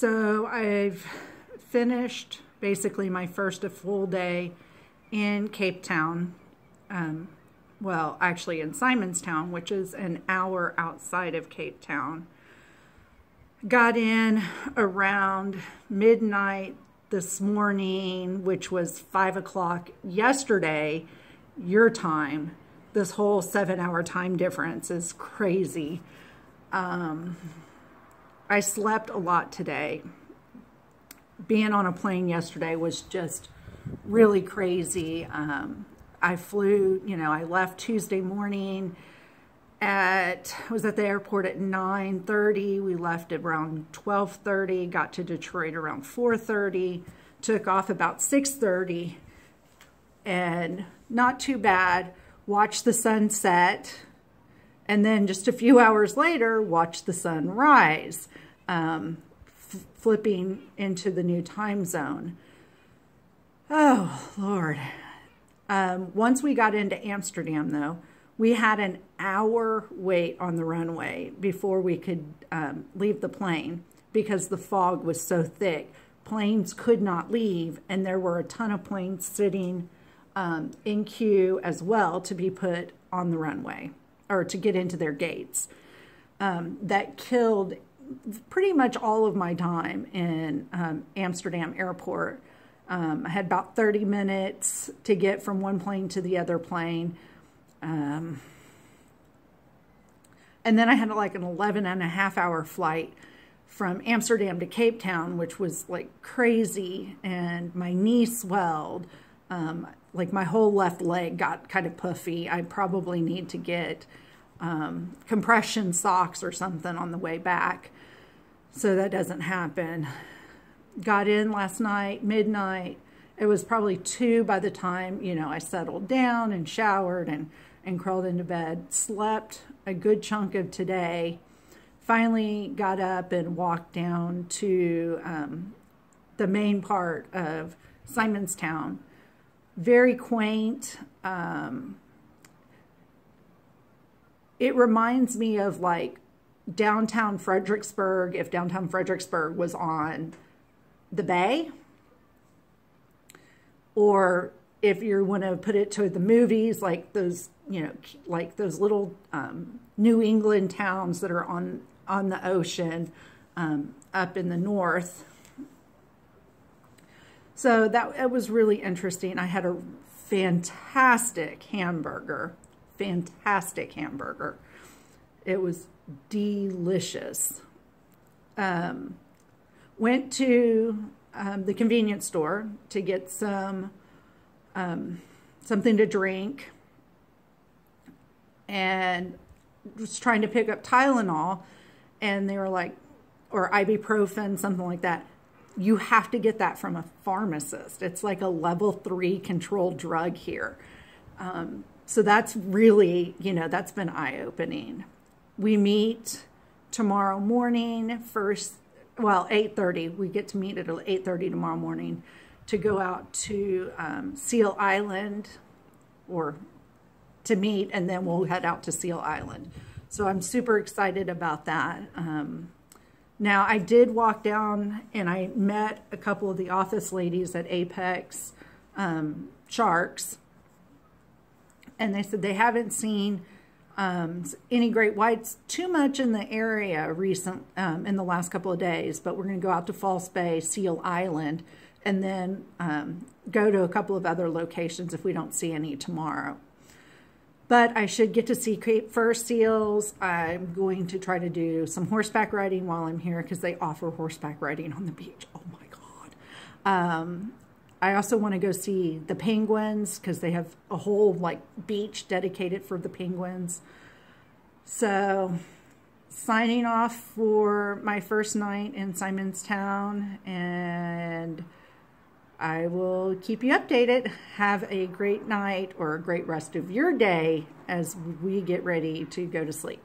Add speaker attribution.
Speaker 1: So I've finished basically my first full day in Cape Town. Well, actually in Simonstown, which is an hour outside of Cape Town. Got in around midnight this morning, which was 5 o'clock yesterday, your time. This whole 7-hour time difference is crazy. I slept a lot today. Being on a plane yesterday was just really crazy. I flew, I left Tuesday morning was at the airport at 9:30. We left around 12:30, got to Detroit around 4:30, took off about 6:30, and not too bad. Watched the sunset, and then just a few hours later, watched the sun rise, flipping into the new time zone. Oh, Lord. Once we got into Amsterdam, though, we had an hour wait on the runway before we could leave the plane because the fog was so thick. Planes could not leave, and there were a ton of planes sitting in queue as well to be put on the runway or to get into their gates. That killed pretty much all of my time in Amsterdam airport. I had about 30 minutes to get from one plane to the other plane. And then I had like an 11.5-hour flight from Amsterdam to Cape Town, which was like crazy. And my knee swelled. Like my whole left leg got kind of puffy. I probably need to get compression socks or something on the way back so that doesn't happen. Got in last night, midnight. It was probably 2 by the time, I settled down and showered and crawled into bed. Slept a good chunk of today. Finally got up and walked down to the main part of Simonstown. Very quaint. It reminds me of like downtown Fredericksburg, if downtown Fredericksburg was on the bay, or if you want to put it to the movies, like those, like those little New England towns that are on the ocean up in the north. So it was really interesting. I had a fantastic hamburger. It was delicious. Went to the convenience store to get something to drink, and was trying to pick up Tylenol, and they were like, or ibuprofen, something like that. You have to get that from a pharmacist. It's like a level 3 controlled drug here. So that's really, that's been eye-opening. We meet tomorrow morning, 8:30. We get to meet at 8:30 tomorrow morning to go out to Seal Island, or to meet, and then we'll head out to Seal Island. So I'm super excited about that. Now, I did walk down and I met a couple of the office ladies at Apex Sharks, and they said they haven't seen any great whites too much in the area in the last couple of days, but we're going to go out to False Bay, Seal Island, and then go to a couple of other locations if we don't see any tomorrow. But I should get to see Cape Fur seals. I'm going to try to do some horseback riding while I'm here because they offer horseback riding on the beach. Oh my God. I also want to go see the penguins because they have a whole beach dedicated for the penguins. So signing off for my first night in Simonstown, and I will keep you updated. Have a great night or a great rest of your day as we get ready to go to sleep.